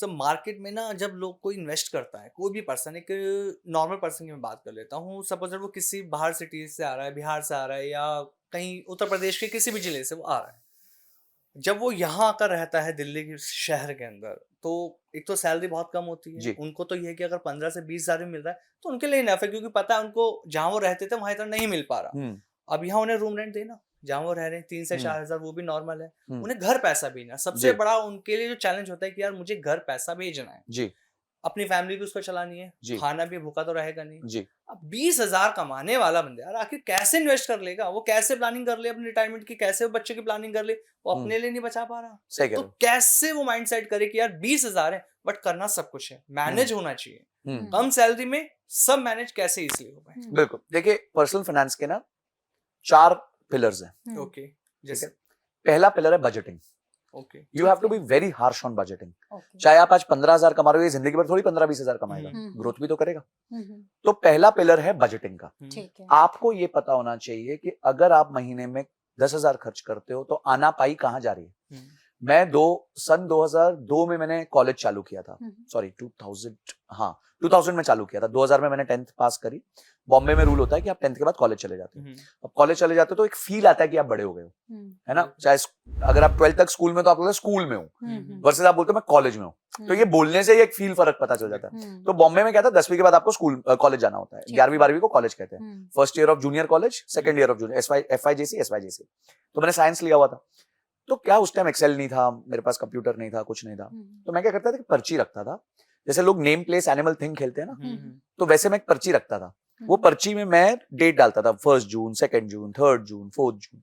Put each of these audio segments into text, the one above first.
सब मार्केट में ना जब लोग कोई इन्वेस्ट करता है, कोई भी पर्सन, एक नॉर्मल पर्सन की मैं बात कर लेता हूँ, सपोज वो किसी बाहर सिटी से आ रहा है, बिहार से आ रहा है या कहीं उत्तर प्रदेश के किसी भी जिले से वो आ रहा है। जब वो यहाँ आकर रहता है दिल्ली के शहर के अंदर, तो एक तो सैलरी बहुत कम होती है, जी। उनको तो ये है कि अगर 15 से 20 हज़ार भी मिल रहा है तो उनके लिए इनफ है, क्योंकि पता है उनको जहाँ वो रहते थे वहाँ इतना नहीं मिल पा रहा। हुँ, अब यहाँ उन्हें रूम रेंट देना, जहाँ वो रह रहे हैं 3 से हुँ, 4 हज़ार वो भी नॉर्मल है। हुँ। उन्हें घर पैसा भेजना सबसे जी, बड़ा उनके लिए जो चैलेंज होता है कि यार मुझे घर पैसा भेजना है। जी, अपनी फैमिली भी उसको चलानी है, जी, खाना भी, भूखा तो रहेगा नहीं। जी। अब 20,000 कमाने वाला बंदा यार आखिर कैसे इन्वेस्ट कर लेगा? वो कैसे प्लानिंग कर ले अपनी रिटायरमेंट की, कैसे वो बच्चे की प्लानिंग कर ले? वो हुँ, अपने लिए नहीं बचा पा रहा। सही कह तो रहे हो। कैसे वो माइंडसेट करे कि यार 20,000 है बट करना सब कुछ है, हुँ, मैनेज होना चाहिए। हुँ, कम सैलरी में सब मैनेज कैसे ईज़िली हो पाए? बिल्कुल। देखिए पर्सनल फाइनेंस के ना 4 पिलर्स हैं, ओके, ठीक है? जैसे पहला पिलर है budgeting. Okay, you have to be very harsh on budgeting. Okay. चाहे आप आज 15,000 कमा रहे हो, ये जिंदगी भर थोड़ी 15-20 हज़ार कमाएगा, ग्रोथ भी तो करेगा। तो पहला पिलर है बजटिंग का। ठीक है। आपको ये पता होना चाहिए कि अगर आप महीने में 10,000 खर्च करते हो तो आनापाई कहाँ जा रही है। मैं सन 2002 में मैंने कॉलेज चालू किया था, सॉरी 2000, हाँ 2000 में चालू किया था। 2000 में मैंने 10th पास करी। बॉम्बे में रूल होता है कि आप 10th के बाद कॉलेज चले जाते हो। अब कॉलेज चले जाते हो तो एक फील आता है कि आप बड़े हो गए हो, है ना। चाहे अगर आप 12th तक स्कूल में तो आप बोलते स्कूल में हूँ, वर्सेस आप बोलते हो मैं कॉलेज में हूँ। तो ये बोलने से ही एक फील फर्क पता चल जाता है। तो बॉम्बे में क्या था, 10वीं के बाद आपको स्कूल कॉलेज जाना होता है, 11वीं 12वीं को कॉलेज कहते हैं। First year of junior college, second year of junior, FYJC। तो मैंने साइंस लिया हुआ था। तो क्या उस टाइम एक्सेल नहीं था, मेरे पास कंप्यूटर नहीं था, कुछ नहीं था। तो मैं क्या करता था कि पर्ची रखता था। जैसे लोग नेम प्लेस एनिमल थिंग खेलते हैं ना, तो वैसे मैं एक पर्ची रखता था। वो पर्ची में मैं डेट डालता था, 1 जून, 2 जून, 3 जून, 4 जून।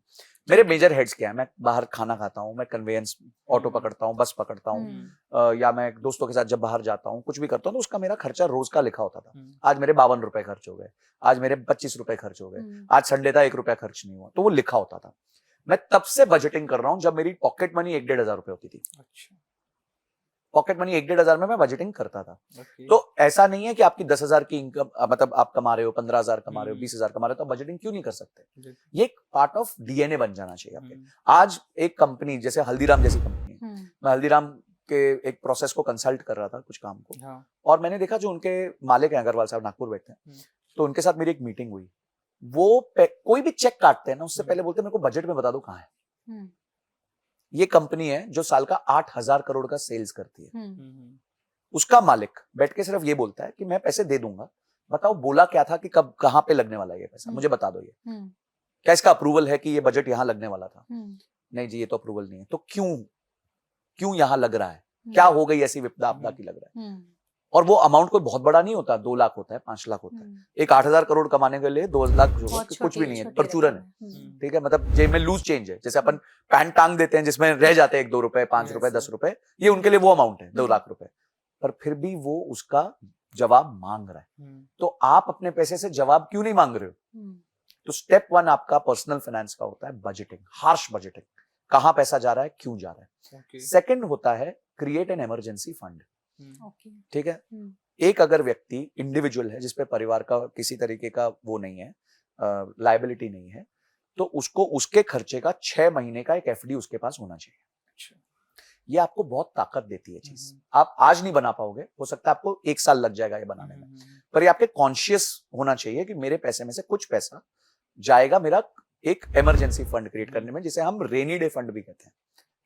मेरे मेजर हेड्स क्या है, मैं बाहर खाना खाता हूँ, मैं कन्वेंस ऑटो पकड़ता हूँ, बस पकड़ता हूँ, या मैं दोस्तों के साथ जब बाहर जाता हूँ, कुछ भी करता हूँ, तो उसका मेरा खर्चा रोज का लिखा होता था। आज मेरे 52 रुपए खर्च हो गए, आज मेरे 25 रुपए खर्च हो गए, आज संडे था 1 रुपया खर्च नहीं हुआ, तो वो लिखा होता था। मैं तब से बजटिंग कर रहा हूं जब मेरी पॉकेट मनी 1-1.5 हजार रुपए होती थी। अच्छा, पॉकेट मनी 1-1.5 हजार में मैं बजटिंग करता था। ओके। तो ऐसा नहीं है कि आपकी 10,000 की इनकम, मतलब आप कमा रहे हो, 15,000 कमा रहे हो, 20,000 कमा रहे हो, तो बजटिंग क्यों नहीं कर सकते। ये एक पार्ट ऑफ डीएनए बन जाना चाहिए आपके। आज एक कंपनी जैसे हल्दीराम जैसी कंपनी, मैं हल्दीराम के एक प्रोसेस को कंसल्ट कर रहा था, कुछ काम को, हाँ, और मैंने देखा जो उनके मालिक हैं, अग्रवाल साहब, नागपुर बैठते हैं, तो उनके साथ मेरी एक मीटिंग हुई। वो कोई भी चेक काटते हैं ना, उससे पहले बोलते हैं मेरे को बजट में बता दो कहाँ है। ये कंपनी है जो साल का 8,000 करोड़ का सेल्स करती है। उसका मालिक बैठ के सिर्फ ये बोलता है कि मैं पैसे दे दूंगा, बताओ बोला क्या था कि कब कहां पे लगने वाला है ये पैसा, मुझे बता दो। ये क्या इसका अप्रूवल है कि ये बजट यहां लगने वाला था? नहीं जी, ये तो अप्रूवल नहीं है। तो क्यों यहां लग रहा है? क्या हो गई ऐसी विपदा आपदा की लग रहा है? और वो अमाउंट कोई बहुत बड़ा नहीं होता, 2 लाख होता है, 5 लाख होता है। एक 8,000 करोड़ कमाने के लिए 2 लाख कुछ भी नहीं है, परचूरन है। ठीक है, मतलब जेब में लूज चेंज है। जैसे अपन पैंट टांग देते हैं जिसमें रह जाते हैं 1-2 रुपए, 5 रुपए, 10 रुपए, ये उनके लिए वो अमाउंट है, 2 लाख रुपए। पर फिर भी वो उसका जवाब मांग रहा है। तो आप अपने पैसे से जवाब क्यों नहीं मांग रहे हो? तो स्टेप 1 आपका पर्सनल फाइनेंस का होता है बजटिंग, हार्श बजटिंग। कहां पैसा जा रहा है, क्यों जा रहा है। सेकंड होता है क्रिएट एन इमरजेंसी फंड। ठीक है, एक अगर व्यक्ति इंडिविजुअल है जिसपे परिवार का किसी तरीके का वो नहीं है, लायबिलिटी नहीं है, तो उसको उसके खर्चे का 6 महीने का एक एफडी उसके पास होना चाहिए। ये आपको बहुत ताकत देती है चीज। आप आज नहीं बना पाओगे, हो सकता है आपको 1 साल लग जाएगा ये बनाने में, पर ये आपके कॉन्शियस होना चाहिए कि मेरे पैसे में से कुछ पैसा जाएगा मेरा एक इमरजेंसी फंड क्रिएट करने में, जिसे हम रेनी डे फंड भी कहते हैं,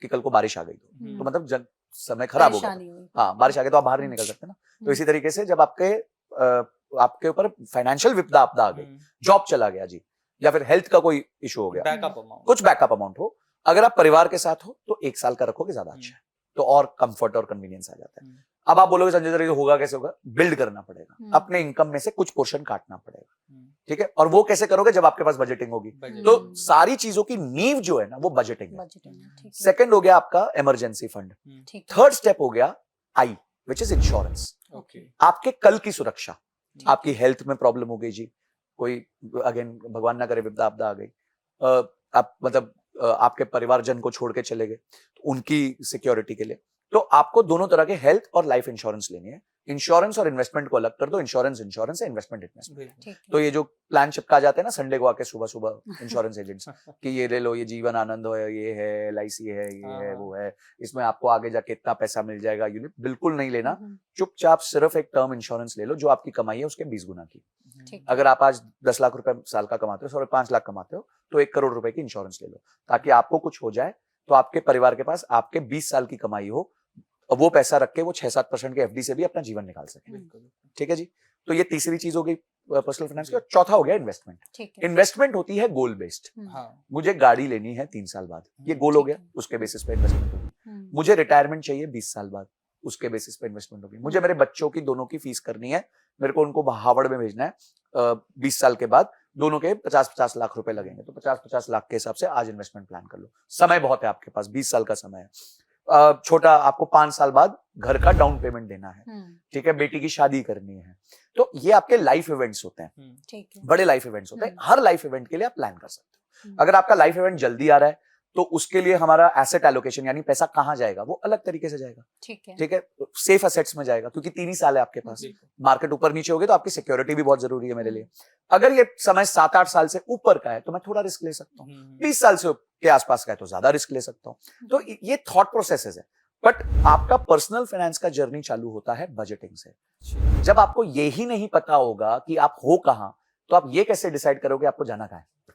कि कल को बारिश आ गई तो मतलब समय खराब हो गया, हाँ बारिश आ गई तो आप बाहर नहीं निकल सकते ना। तो इसी तरीके से जब आपके ऊपर फाइनेंशियल विपदा आपदा आ गई, जॉब चला गया जी, या फिर हेल्थ का कोई इशू हो गया, कुछ बैकअप अमाउंट हो, अगर आप परिवार के साथ हो तो 1 साल का रखोगे, ज्यादा अच्छा है, तो और कंफर्ट और कन्वीनियंस आ जाता है। अब आप बोलोगे संजय सर ये होगा कैसे होगा? बिल्ड करना पड़ेगा, अपने इनकम में से कुछ पोर्शन काटना पड़ेगा। ठीक है, और वो कैसे करोगे? जब आपके पास बजटिंग होगी। तो सारी चीजों की नींव जो है ना वो बजटिंग है। सेकंड हो गया आपका इमरजेंसी फंड। थर्ड स्टेप हो गया आई, विच इज इंश्योरेंस। आपके कल की सुरक्षा। आपकी हेल्थ में प्रॉब्लम हो गई जी, कोई अगेन भगवान ना करे विपदा आपदा आ गई, आप मतलब आपके परिवारजन को छोड़ के चले गए, तो उनकी सिक्योरिटी के लिए तो आपको दोनों तरह के हेल्थ और लाइफ इंश्योरेंस लेनी है। इंश्योरेंस और इन्वेस्टमेंट को अलग कर दो, इंश्योरेंस इंश्योरेंस है, इन्वेस्टमेंट इन्वेस्टमेंट। बिल्कुल। ठीक है। तो ये जो प्लान चिपका जाते हैं ना संडे को आके सुबह सुबह इंश्योरेंस एजेंट्स कि ये ले लो, ये जीवन आनंद है, ये है LIC है, ये है, वो है, इसमें आपको आगे जाके इतना पैसा मिल जाएगा, यूनिट बिल्कुल नहीं लेना। चुपचाप सिर्फ एक टर्म इंश्योरेंस ले लो, जो आपकी कमाई है उसके 20 गुना की। ठीक अगर आप आज 10 लाख रुपए साल का कमाते हो, 5 लाख कमाते हो, तो 1 करोड़ रुपए की इंश्योरेंस ले लो, ताकि आपको कुछ हो जाए तो आपके परिवार के पास आपके 20 साल की कमाई हो, वो पैसा रख के वो 6-7% के FD से भी अपना जीवन निकाल सके। बिल्कुल। ठीक है जी। तो ये तीसरी चीज हो गई पर्सनल फाइनेंस की। और चौथा हो गया इन्वेस्टमेंट। ठीक है। इन्वेस्टमेंट होती है गोल बेस्ड। हाँ। मुझे गाड़ी लेनी है 3 साल बाद, ये गोल हो ठीक गया, है। उसके बेसिस पे इन्वेस्टमेंट होगी। मुझे रिटायरमेंट चाहिए 20 साल बाद, उसके बेसिस पे इन्वेस्टमेंट होगी। मुझे मेरे बच्चों की दोनों की फीस करनी है, मेरे को उनको हार्वर्ड में भेजना है 20 साल के बाद, दोनों के 50-50 लाख रुपए लगेंगे, तो 50-50 लाख के हिसाब से आज इन्वेस्टमेंट प्लान कर लो। समय बहुत है आपके पास, 20 साल का समय है। छोटा आपको 5 साल बाद घर का डाउन पेमेंट देना है, ठीक है, बेटी की शादी करनी है, तो ये आपके लाइफ इवेंट्स होते हैं, ठीक है। बड़े लाइफ इवेंट्स होते हैं। हर लाइफ इवेंट के लिए आप प्लान कर सकते हो। अगर आपका लाइफ इवेंट जल्दी आ रहा है तो उसके लिए हमारा एसेट एलोकेशन यानी पैसा कहां जाएगा वो अलग तरीके से जाएगा। ठीक है। ठीक है, सेफ एसेट्स में जाएगा, क्योंकि 3 ही साल है आपके पास। मार्केट ऊपर नीचे होगी तो आपकी सिक्योरिटी भी बहुत जरूरी है मेरे लिए। अगर ये समय 7-8 साल से ऊपर का है तो मैं थोड़ा रिस्क ले सकता हूँ, 20 साल से के आसपास का है तो ज्यादा रिस्क ले सकता हूँ। तो ये थॉट प्रोसेसेस है। बट आपका पर्सनल फाइनेंस का जर्नी चालू होता है बजटिंग से। जब आपको यही नहीं पता होगा कि आप हो कहां, तो आप ये कैसे डिसाइड करोगे आपको जाना कहां है।